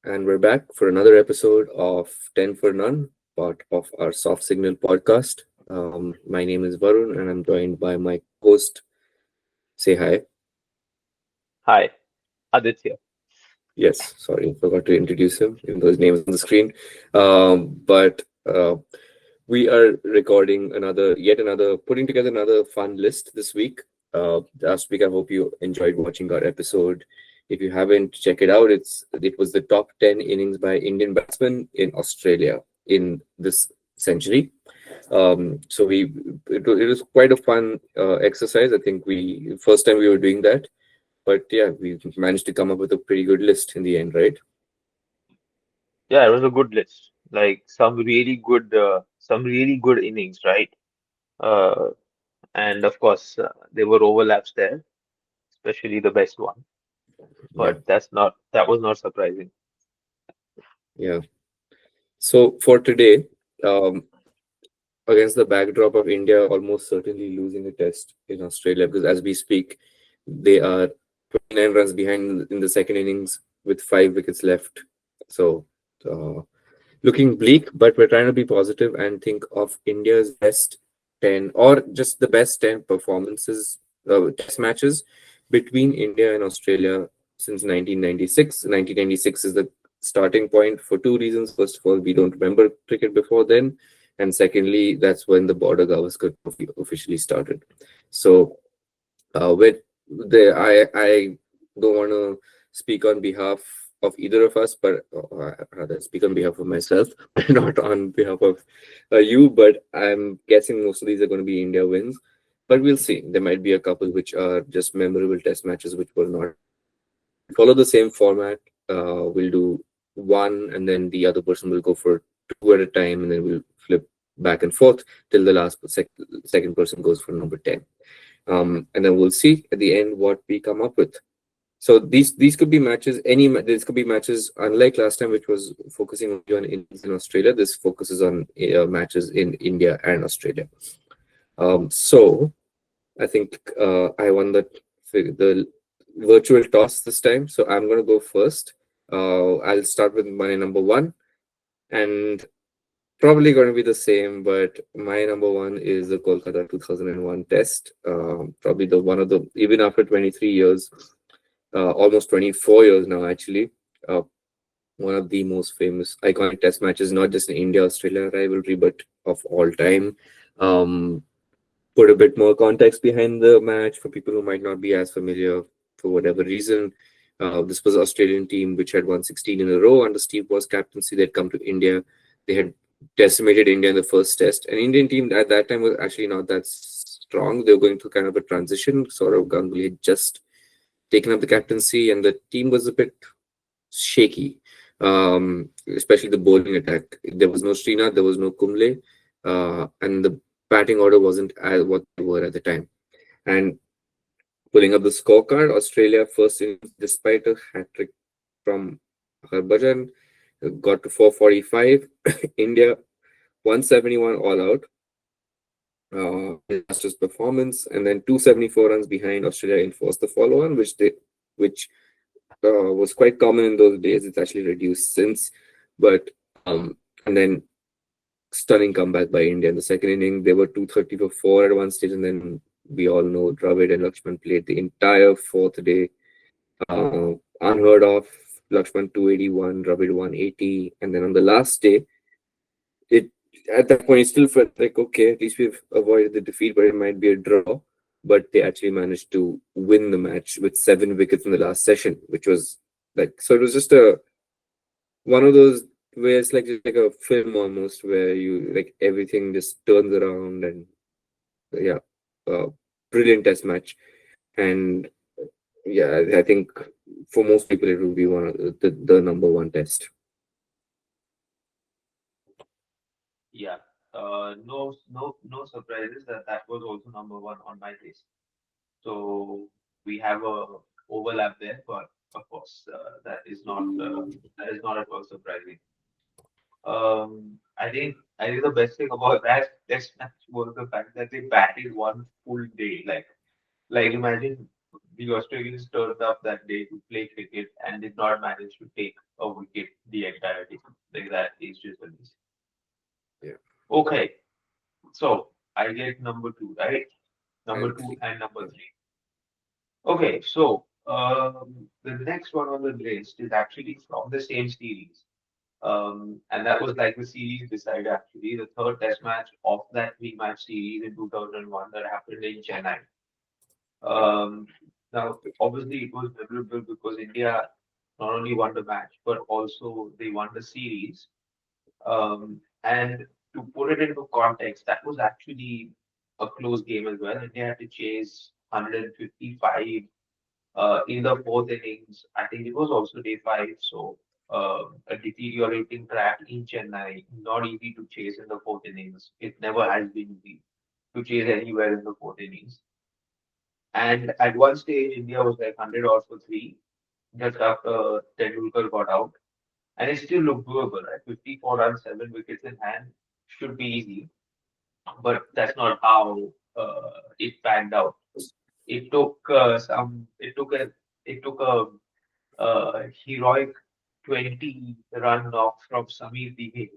and we're back for another episode of 10 for None, part of our Soft Signal podcast. My name is Varun, and I'm joined by my host. Say hi. Hi, Aditya. Yes, sorry, I forgot to introduce him, even though his name is on the screen. But we are recording yet another, putting together another fun list this week. Last week, I hope you enjoyed watching our episode. If you haven't, check it out. It was the top 10 innings by Indian batsmen in Australia in this century. It was quite a fun exercise. I think we first time we were doing that, but yeah, we managed to come up with a pretty good list in the end, right? Yeah, it was a good list. Like some really good innings, right? Uh, and of course, there were overlaps there, especially the best one. Yeah, But that was not surprising. yeah. So for today, um, against the backdrop of India almost certainly losing a test in Australia, because as we speak, they are 29 runs behind in the second innings with 5 wickets left. So, uh, looking bleak, but we're trying to be positive and think of India's best 10 or just the best 10 performances, test matches between India and Australia since 1996. 1996 is the starting point for two reasons. First of all, we don't remember cricket before then. And secondly, that's when the border Gavaskar Trophy officially started. So, with I don't want to speak on behalf of either of us, but rather speak on behalf of myself, not on behalf of you. But I'm guessing most of these are going to be India wins. But we'll see. There might be a couple which are just memorable test matches which were not. Follow the same format. We'll do one, and then the other person will go for two at a time, and then we'll flip back and forth till the second person goes for number 10. And then we'll see at the end what we come up with. So these could be matches. These could be matches. Unlike last time, which was focusing only on Indians in Australia, this focuses on matches in India and Australia. So I think I won the virtual toss this time. So I'm gonna go first. I'll start with my number one, and probably going to be the same, but my number one is the Kolkata 2001 Test. Probably the one of the even after 23 years, almost 24 years now actually. Uh, One of the most famous iconic Test matches, not just in India Australia rivalry, but of all time. Um, put a bit more context behind the match for people who might not be as familiar for whatever reason. This was an Australian team which had won 16 in a row under Steve Waugh's captaincy. They'd come to India. They had decimated India in the first test. An Indian team at that time was actually not that strong. They were going through kind of a transition. Sort of Ganguly had just taken up the captaincy, and the team was a bit shaky, especially the bowling attack. There was no Srinath, there was no Kumble, and the batting order wasn't as what they were at the time. And pulling up the scorecard, Australia first innings, despite a hat trick from Harbhajan, got to 445. India 171 all out. Disastrous performance, and then 274 runs behind. Australia enforced the follow-on, which was quite common in those days. It's actually reduced since, but and then stunning comeback by India in the second inning. They were 230 for four at one stage, and then we all know Dravid and Lakshman played the entire fourth day. Unheard of. Lakshman 281, Dravid 180, and then on the last day, it at that point it still felt like okay, at least we've avoided the defeat, but it might be a draw. But they actually managed to win the match with 7 wickets in the last session, which was like so. It was just a one of those where it's like just like a film almost, where you like everything just turns around and yeah, uh, brilliant test match. And yeah, I think for most people it will be one of the number one test. Yeah. No surprises that was also number one on my list. So we have a overlap there, but of course that is not at all surprising. I think the best thing about that test match was the fact that they batted one full day. Like imagine. the Australians turned up that day to play cricket and did not manage to take a wicket the entire day. Like that is just amazing. Yeah. Okay, so I get number two, right? Number And two three. and number Yeah. three. Okay, so the next one on the list is actually from the same series. And that was like the series decided actually, the third test match of that three-match series in 2001 that happened in Chennai. Yeah. Um, Now, obviously, it was memorable because India not only won the match, but also they won the series. And to put it into context, that was actually a close game as well. India had to chase 155 in the fourth innings. I think it was also day five, so a deteriorating track in Chennai, not easy to chase in the fourth innings. It never has been easy to chase anywhere in the fourth innings. And at one stage, India was like 100 off for three, just after Tendulkar got out. And it still looked doable, right? 54 runs, 7 wickets in hand should be easy, but that's not how it panned out. It took a heroic 20-run knock from Samir Dighe,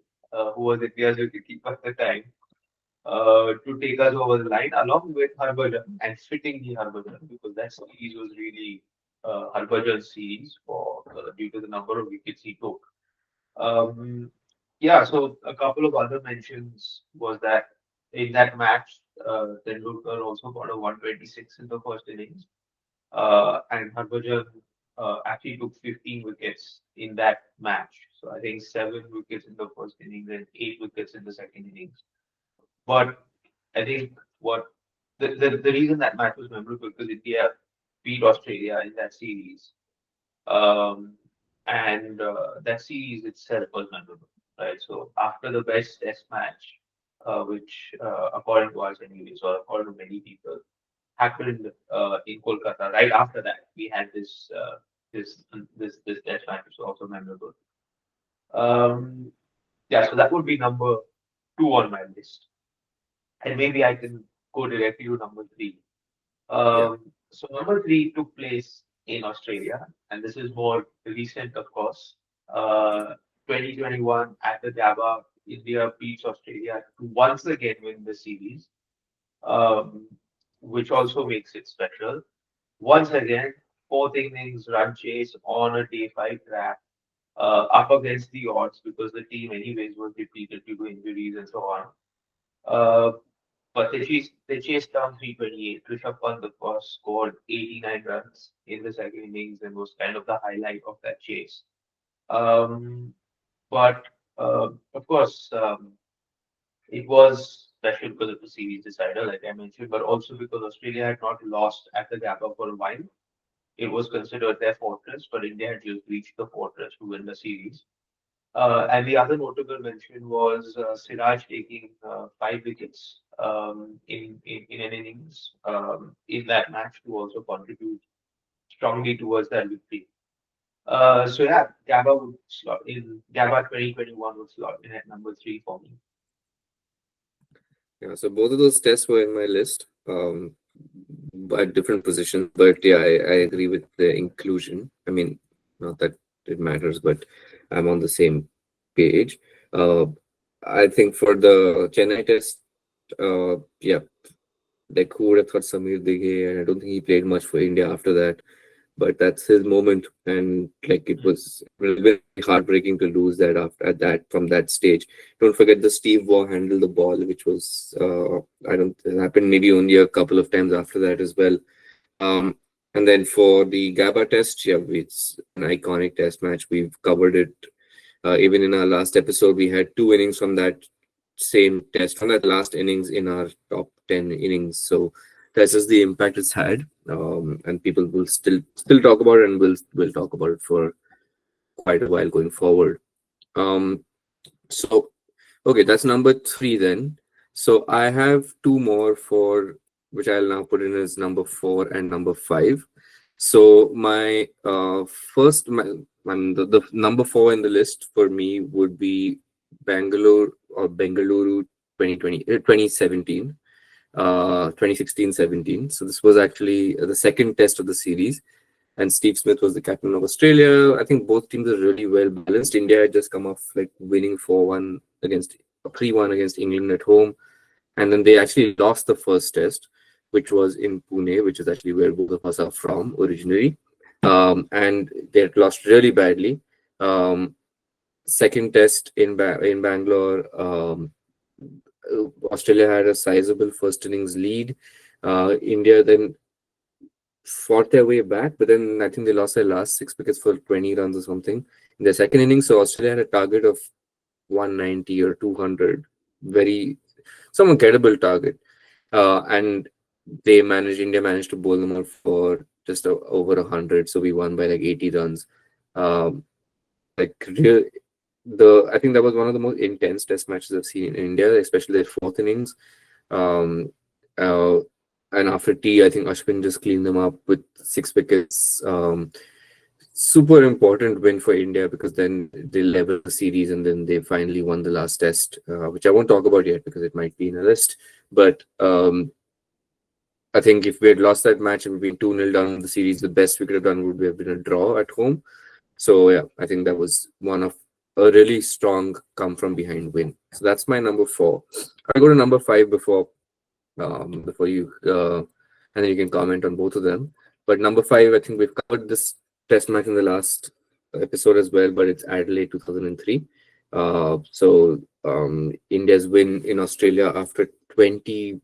who was India's wicketkeeper at the time, to take us over the line, along with Harbhajan and fittingly Harbhajan, because that series was really Harbhajan's series for due to the number of wickets he took. Um, yeah, so a couple of other mentions was that in that match, Tendulkar also got a 126 in the first innings, and Harbhajan actually took 15 wickets in that match. So I think 7 wickets in the first innings and 8 wickets in the second innings. But I think what the reason that match was memorable because India beat Australia in that series. Um, and that series itself was memorable, right? So after the best test match, which according to us anyways, or according to many people, happened in Kolkata. Right after that, we had this test match, which was also memorable. Um, yeah, so that would be number two on my list, and maybe I can go directly to number three. Yeah. So number three took place in Australia, and this is more recent, of course. 2021 at the Gabba, India beats Australia to once again win the series, um, which also makes it special. Once again, fourth innings run chase on a day five track, up against the odds because the team, anyways, was depleted due to injuries and so on. Uh, but they chased down 328. Rishabh Pant, of course, scored 89 runs in the second innings and was kind of the highlight of that chase. Um, but of course, it was special because of the series decider, like I mentioned, but also because Australia had not lost at the Gabba for a while. It was considered their fortress, but India had just reached the fortress to win the series. And the other notable mention was Siraj taking 5 wickets in an innings in that match to also contribute strongly towards that victory. So yeah, Gabba 2021 would slot in at number three for me. Yeah. So both of those tests were in my list, at different positions. But yeah, I agree with the inclusion. I mean, not that it matters, but I'm on the same page. Uh, I think for the Chennai test, yeah, like who would have thought Samir Dighe, and I don't think he played much for India after that. But that's his moment, and like it Mm. was really heartbreaking to lose that after at that from that stage. Don't forget the Steve Waugh handled the ball, which was I don't it happened maybe only a couple of times after that as well. Um, and then for the Gabba test, yeah, it's an iconic test match. We've covered it even in our last episode. We had two innings from that same test, from that last innings in our top 10 innings. So that's just the impact it's had. And people will still talk about it, and will talk about it for quite a while going forward. Um, so okay, that's number three then. So I have two more for which I'll now put in as number four and number five. So my first, the number four in the list for me would be Bangalore or Bengaluru 2017. 2016-17. So this was actually the second test of the series, and Steve Smith was the captain of Australia. I think both teams are really well balanced. India had just come off like winning 4-1 against 3-1 against England at home, and then they actually lost the first test, which was in Pune, which is actually where both of us are from originally. And they had lost really badly. Um, Second test in Bangalore, Australia had a sizable first innings lead. India then fought their way back, but then I think they lost their last 6 wickets for 20 runs or something in their second innings. So Australia had a target of 190 or 200, very some gettable target, and India managed to bowl them out for just over 100. So we won by like 80 runs. Um, like real, I think that was one of the most intense test matches I've seen in India, especially their fourth innings. Um, uh, and after tea, I think Ashwin just cleaned them up with 6 wickets. Super important win for India because then they level the series and then they finally won the last test, which I won't talk about yet because it might be in a list. But I think if we had lost that match and we'd been 2-0 down in the series, the best we could have done would have been a draw at home. So yeah, I think that was one of a really strong come from behind win. So that's my number four. I'll go to number five before you and then you can comment on both of them. But number five, I think we've covered this test match in the last episode as well, but it's Adelaide 2003. India's win in Australia after 22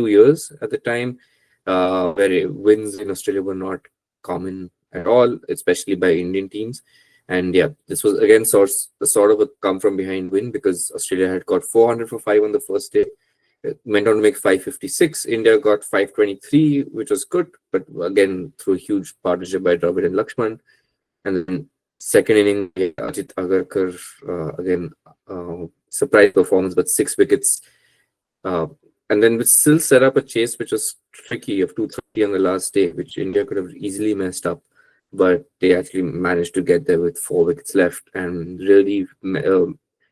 years at the time, where wins in Australia were not common at all, especially by Indian teams. And yeah, this was again sort of a come from behind win because Australia had got 400 for five on the first day. It went on to make 556. India got 523, which was good, but again through a huge partnership by Dravid and Lakshman. And then second inning, Ajit Agarkar again surprise performance, but 6 wickets. Uh, and then we still set up a chase which was tricky of 230 on the last day, which India could have easily messed up, but they actually managed to get there with 4 wickets left and really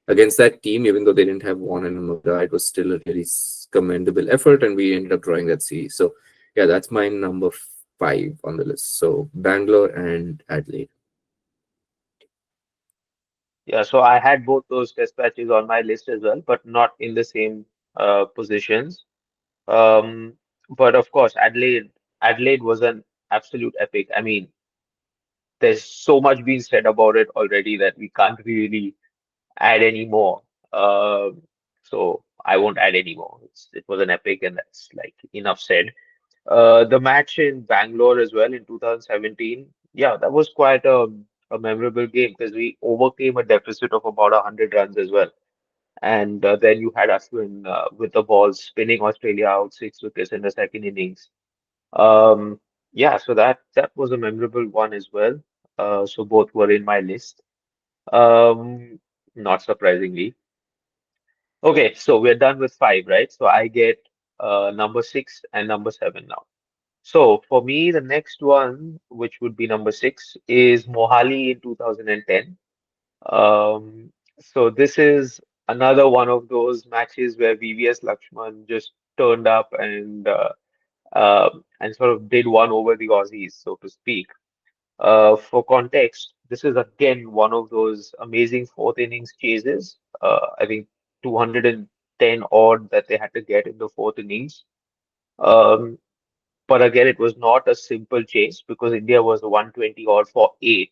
against that team, even though they didn't have one and Murray, it was still a really commendable effort, and we ended up drawing that series. So yeah, that's my number five on the list. So Bangalore and Adelaide. Yeah, so I had both those test matches on my list as well, but not in the same positions. Um, but of course, Adelaide was an absolute epic. I mean, there's so much being said about it already that we can't really add any more. So I won't add any more. It was an epic, and that's like enough said. The match in Bangalore as well in 2017, yeah, that was quite a memorable game because we overcame a deficit of about 100 runs as well. And then you had Ashwin with the ball spinning Australia out 6 wickets in the second innings. Um, yeah, so that was a memorable one as well. So both were in my list. Um, Not surprisingly. Okay, so we're done with five, right? So I get number six and number seven now. So for me, the next one, which would be number six, is Mohali in 2010. So this is another one of those matches where VVS Lakshman just turned up and sort of did one over the Aussies, so to speak. For context, this is again one of those amazing fourth innings chases. I think 210 odd that they had to get in the fourth innings. Um, but again, it was not a simple chase because India was 120 odd for eight.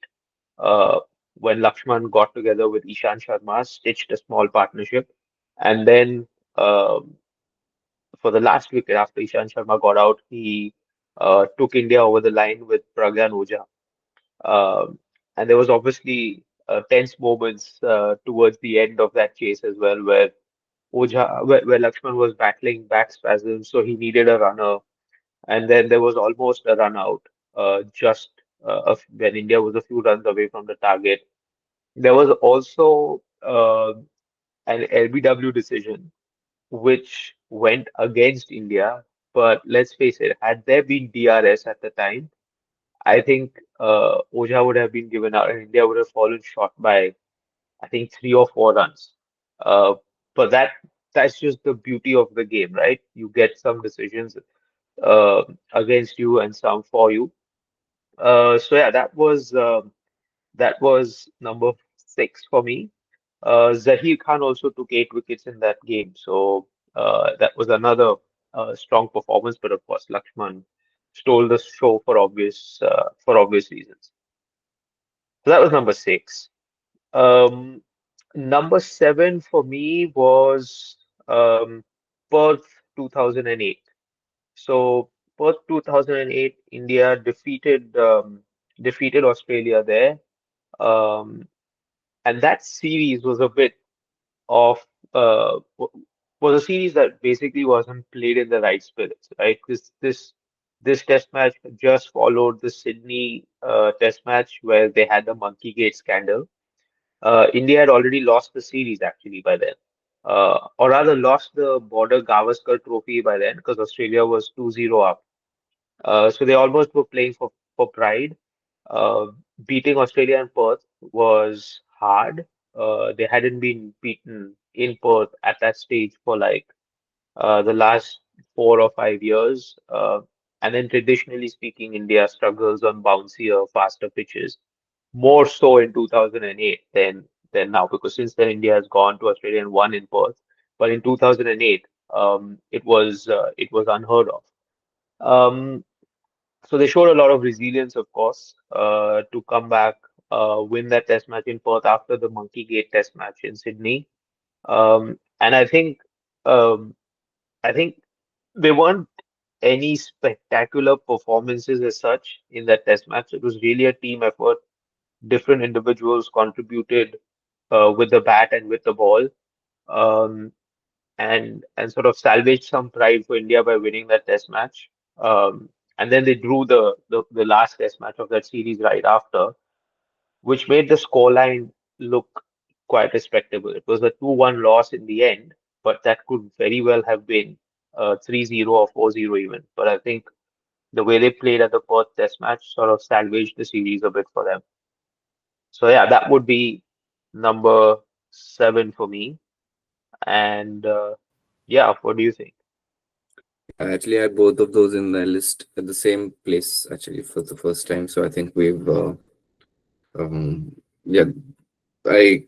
Uh, when Lakshman got together with Ishan Sharma, stitched a small partnership, and then for the last wicket after Ishan Sharma got out, he took India over the line with Pragyan Oja. Um, and there was obviously tense moments towards the end of that chase as well, where Lakshman was battling back spasms, so he needed a runner, and then there was almost a run out just when India was a few runs away from the target. There was also an LBW decision which went against India, but let's face it, had there been DRS at the time, I think Oja would have been given out and India would have fallen short by, I think, 3 or 4 runs. Uh, but that that's just the beauty of the game, right? You get some decisions against you and some for you. So yeah, that was number six for me. Zahir Khan also took 8 wickets in that game, so that was another strong performance. But of course, Lakshman stole the show for obvious reasons. So that was number six. Um, Number seven for me was Perth 2008. So Perth 2008, India defeated Australia there. Um, and that series was a bit of was a series that basically wasn't played in the right spirits, right? This test match just followed the Sydney test match where they had the Monkey Gate scandal. India had already lost the series actually by then, or rather lost the Border Gavaskar Trophy by then because Australia was 2-0 up. So they almost were playing for pride. Uh, Beating Australia in Perth was hard. They hadn't been beaten in Perth at that stage for like the last 4 or 5 years. And then traditionally speaking, India struggles on bouncier, faster pitches, more so in 2008 than now, because since then India has gone to Australia and won in Perth. But in 2008, it was unheard of. Um, so they showed a lot of resilience, of course, to come back, win that test match in Perth after the Monkey Gate test match in Sydney. And um, I think there weren't any spectacular performances as such in that test match. It was really a team effort. Different individuals contributed with the bat and with the ball, um, and sort of salvaged some pride for India by winning that test match. And then they drew the last test match of that series right after, which made the scoreline look quite respectable. It was a 2-1 loss in the end, but that could very well have been 3-0 or 4-0 even. But I think the way they played at the Perth test match sort of salvaged the series a bit for them. So yeah, that would be number seven for me. And yeah, what do you think? I actually had both of those in the list at the same place actually for the first time. So I think yeah, I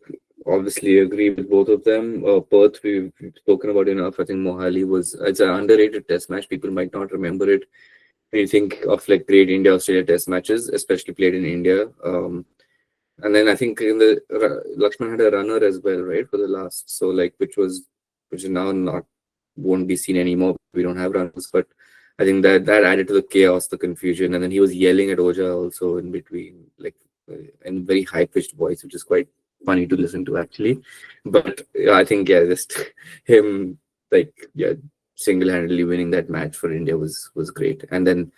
obviously agree with both of them. Perth, we've spoken about enough. I think Mohali it's an underrated test match. People might not remember it when you think of like great India Australia test matches, especially played in India. And then I think in the Lakshman had a runner as well, right, for the last. So like which is now not won't be seen anymore. We don't have runners, but I think that added to the chaos, the confusion, and then he was yelling at Oja also in between, like in very high pitched voice, which is quite funny to listen to actually. But yeah, I think yeah, just him like yeah single handedly winning that match for India was great, and then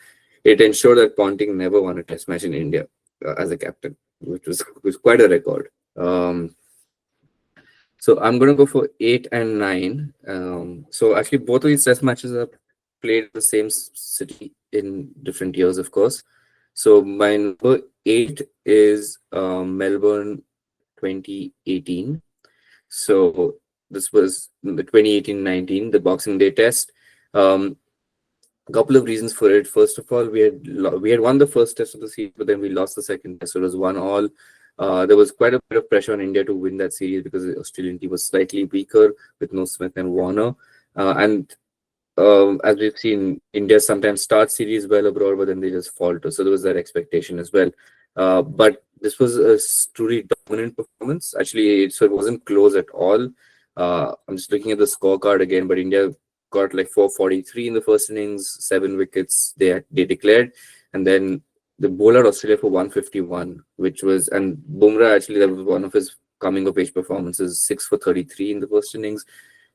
it ensured that Ponting never won a Test match in India as a captain, which was quite a record. So I'm gonna go for 8 and 9. So actually, both of these Test matches are played in the same city in different years, of course. So my number 8 is Melbourne 2018. So this was the 2018-19, the Boxing Day Test. Um, a couple of reasons for it. First of all, we had won the first test of the series, but then we lost the second test. So it was 1-1. There was quite a bit of pressure on India to win that series because the Australian team was slightly weaker with no Smith and Warner. And as we've seen, India sometimes starts series well abroad, but then they just falter. So there was that expectation as well. But this was a truly dominant performance. Actually, so it wasn't close at all. I'm just looking at the scorecard again, but India got like 443 in the first innings, 7 wickets they declared, and then the bowler Australia for 151, which was and Bumrah actually that was one of his coming of age performances, 6 for 33 in the first innings.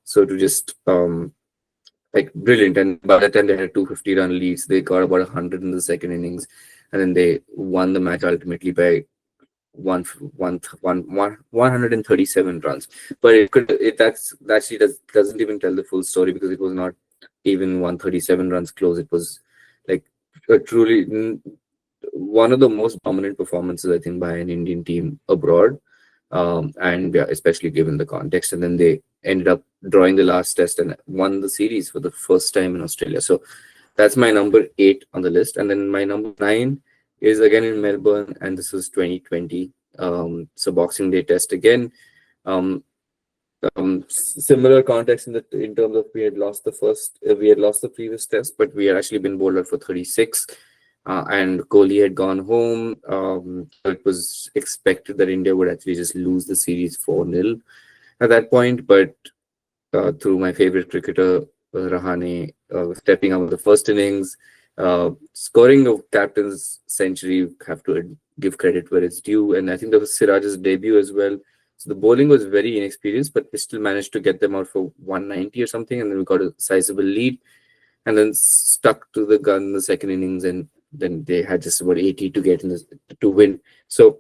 So to just like brilliant. And by the time they had 250-run leads, they got about 100 in the second innings, and then they won the match ultimately by 137 runs. But that actually doesn't even tell the full story because it was not even 137 runs close. It was like a truly one of the most dominant performances I think by an Indian team abroad. and yeah, especially given the context. And then they ended up drawing the last test and won the series for the first time in Australia. So that's my number 8 on the list. And then my number 9 is again in Melbourne, and this was 2020. So Boxing Day test again. Um, Similar context in terms of we had lost the previous test, but we had actually been bowled out for 36, and Kohli had gone home. So it was expected that India would actually just lose the series 4-0 at that point, but through my favorite cricketer, Rahane, stepping up in the first innings, scoring a captain's century. You have to give credit where it's due. And I think that was Siraj's debut as well. So the bowling was very inexperienced, but we still managed to get them out for 190 or something. And then we got a sizable lead, and then stuck to the gun in the second innings. And then they had just about 80 to get in to win. So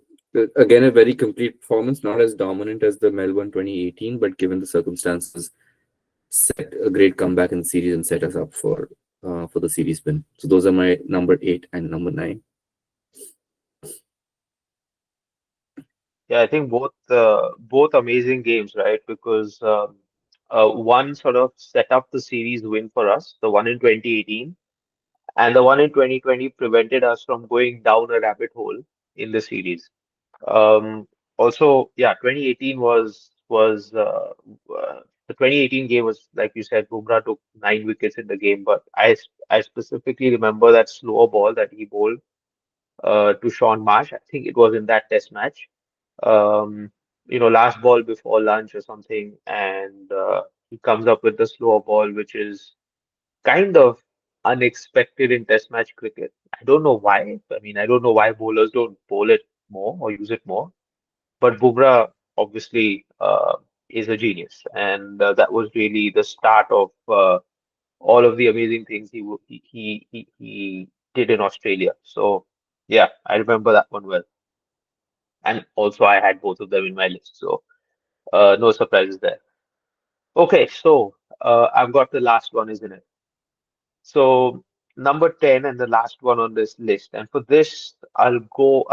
again, a very complete performance, not as dominant as the Melbourne 2018, but given the circumstances, set a great comeback in the series and set us up for the series win. So those are my number 8 and number 9. Yeah, I think both amazing games, right? Because one sort of set up the series win for us, the one in 2018, and the one in 2020 prevented us from going down a rabbit hole in the series. Also, yeah, 2018 the 2018 game was, like you said, Bumrah took 9 wickets in the game, but I specifically remember that slower ball that he bowled to Sean Marsh. I think it was in that test match. Um, last ball before lunch or something, and he comes up with the slower ball, which is kind of unexpected in test match cricket. I don't know why. I mean, I don't know why bowlers don't bowl it more or use it more. But Bumrah obviously is a genius, and that was really the start of all of the amazing things he did in Australia. So yeah, I remember that one well. And also I had both of them in my list, so no surprises there. Okay, so I've got the last one, isn't it? So number 10 and the last one on this list. And for this, I'll go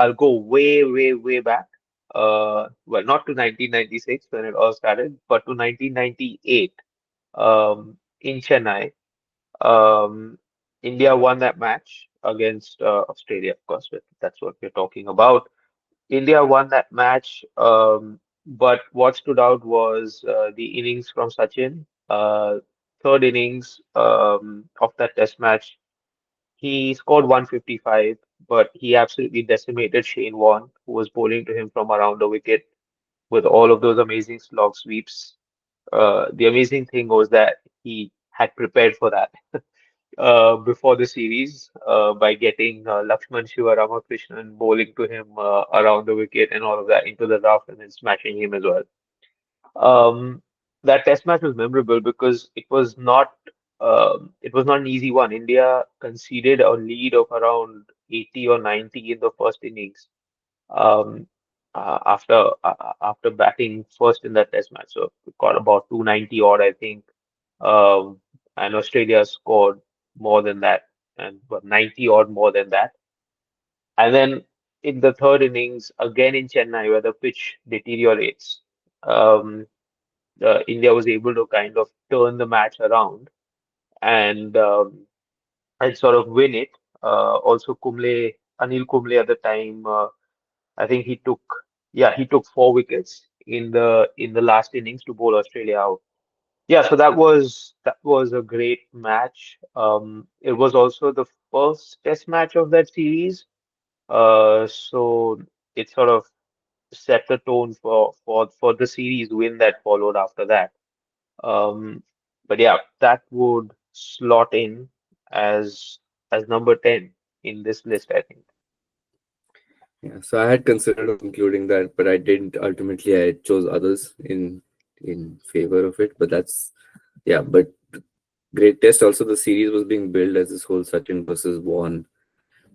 way, way, way back. Well, not to 1996 when it all started, but to 1998. In Chennai, um, India won that match against Australia, of course. But that's what we're talking about. India won that match, but what stood out was the innings from Sachin. Third innings of that test match, he scored 155, but he absolutely decimated Shane Warne, who was bowling to him from around the wicket with all of those amazing slog sweeps. The amazing thing was that he had prepared for that before the series by getting Lakshman Sivaramakrishnan bowling to him around the wicket and all of that into the rough and then smashing him as well. Um, that test match was memorable because it was not an easy one. India conceded a lead of around 80 or 90 in the first innings um, after batting first in that test match. So we got about 290 odd, I think, um, and Australia scored more than that, and 90 odd more than that. And then in the third innings, again in Chennai, where the pitch deteriorates, um, India was able to kind of turn the match around and sort of win it. Also, Anil Kumble at the time, I think he took 4 wickets in the last innings to bowl Australia out. Yeah, so that was a great match. It was also the first Test match of that series, so it sort of set the tone for the series win that followed after that. Um, but yeah, that would slot in as number 10 in this list, I think. Yeah, so I had considered of including that, but I didn't. Ultimately, I chose others in favor of it. But that's yeah. But great test. Also, the series was being billed as this whole Sachin versus Vaughan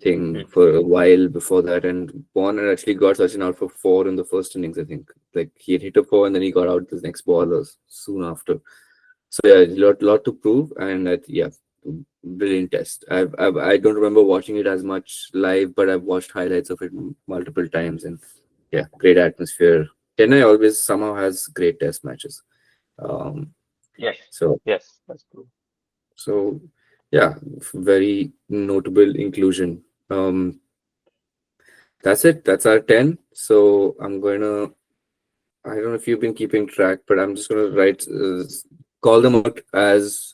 thing Mm. for a while before that, and Vaughan had actually got Sachin out for 4 in the first innings. I think like he had hit a 4 and then he got out the next ball or soon after. So yeah, lot to prove, and yeah, brilliant test. I don't remember watching it as much live, but I've watched highlights of it multiple times, and yeah, great atmosphere. Chennai always somehow has great test matches. Um, Yes, so yes, that's true. so yeah, very notable inclusion. That's it. That's our 10. So I'm going to, I don't know if you've been keeping track, but I'm just going to write, call them out as,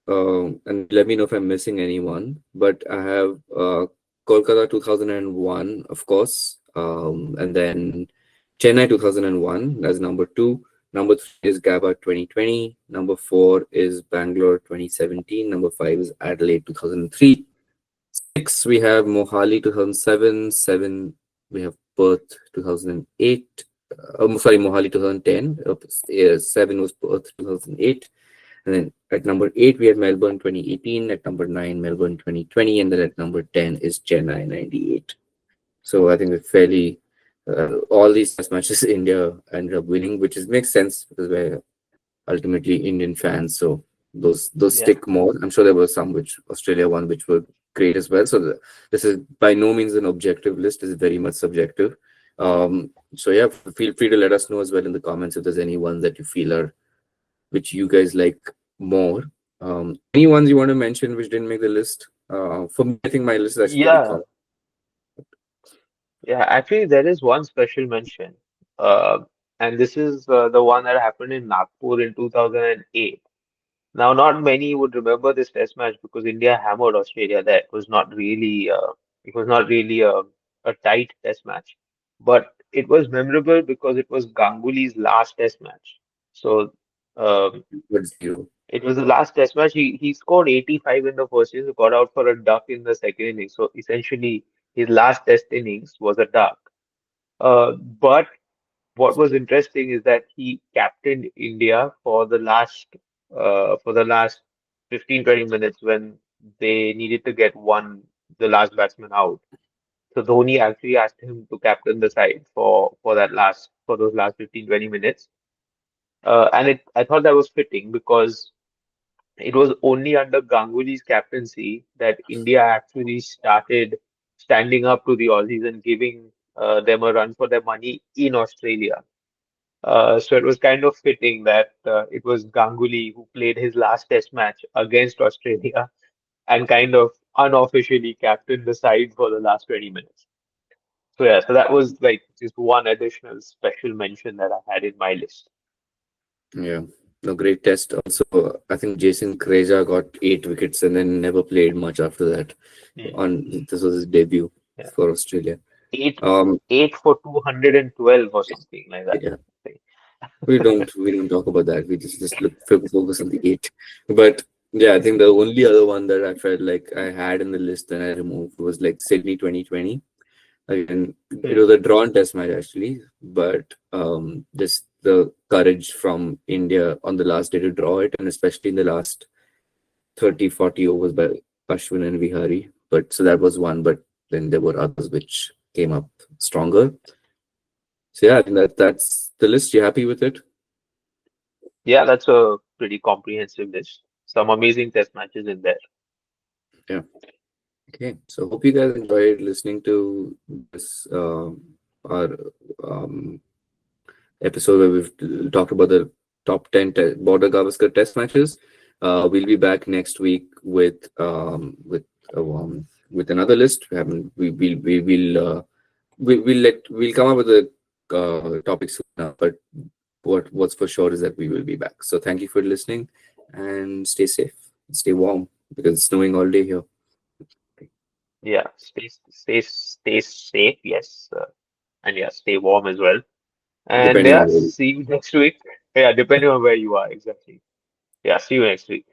and let me know if I'm missing anyone. But I have Kolkata 2001, of course, and then Chennai 2001 as number two. Number three is Gaba 2020. Number four is Bangalore 2017. Number five is Adelaide 2003. Six, we have Mohali 2007. Seven, we have Perth 2008. Sorry, Mohali 2010. Seven was Perth 2008. And then at number eight, we have Melbourne 2018. At number nine, Melbourne 2020. And then at number 10 is Chennai 98. So I think we're fairly, all these test matches, India ended up winning, which is makes sense because we're ultimately Indian fans. So those Yeah, stick more. I'm sure there were some which Australia won, which were great as well. So this is by no means an objective list. This is very much subjective. So yeah, feel free to let us know as well in the comments if there's any ones that you feel are which you guys like more. Any ones you want to mention which didn't make the list? For me, I think my list is actually very yeah, common. yeah. Actually, there is one special mention, uh, and this is the one that happened in Nagpur in 2008. Now, not many would remember this test match because India hammered Australia there. It was not really a tight test match, but it was memorable because it was Ganguly's last test match. So, um, But zero. it was the last test match. He scored 85 in the first innings, got out for a duck in the second innings. So essentially, his last test innings was a duck. But what was interesting is that he captained India for the last 15-20 minutes when they needed to get the last batsman out. So Dhoni actually asked him to captain the side for those last 15-20 minutes. And I thought that was fitting because it was only under Ganguly's captaincy that India actually started standing up to the Aussies and giving them a run for their money in Australia. So it was kind of fitting that it was Ganguly who played his last test match against Australia and kind of unofficially captained the side for the last 20 minutes. So yeah, so that was like just one additional special mention that I had in my list. Yeah. No, great test. Also, I think Jason Kreja got 8 wickets and then never played much after that. Hmm. On this was his debut Yeah. for Australia. Eight Um, eight for 212 or something like that. yeah, we don't talk about that. We just look focus on the eight. But yeah, I think the only other one that I felt like I had in the list and I removed was like Sydney 2020. Again, it Hmm. was a drawn test match actually, but just the courage from India on the last day to draw it, and especially in the last 30, 40 overs by Ashwin and Vihari. But so that was one, but then there were others which came up stronger. So yeah, I think that's the list. You happy with it? Yeah, that's a pretty comprehensive list. Some amazing test matches in there. Yeah. Okay. So hope you guys enjoyed listening to this our um, episode where we've talked about the top 10 border Gavaskar test matches. We'll be back next week with another list. We haven't we'll come up with a topic soon now, but what's for sure is that we will be back. So thank you for listening and stay safe, stay warm because it's snowing all day here. Yeah, stay safe. Yes, and yeah, stay warm as well. And Depending yeah, on where see you next week. Yeah, depending on where you are, exactly. Yeah, see you next week.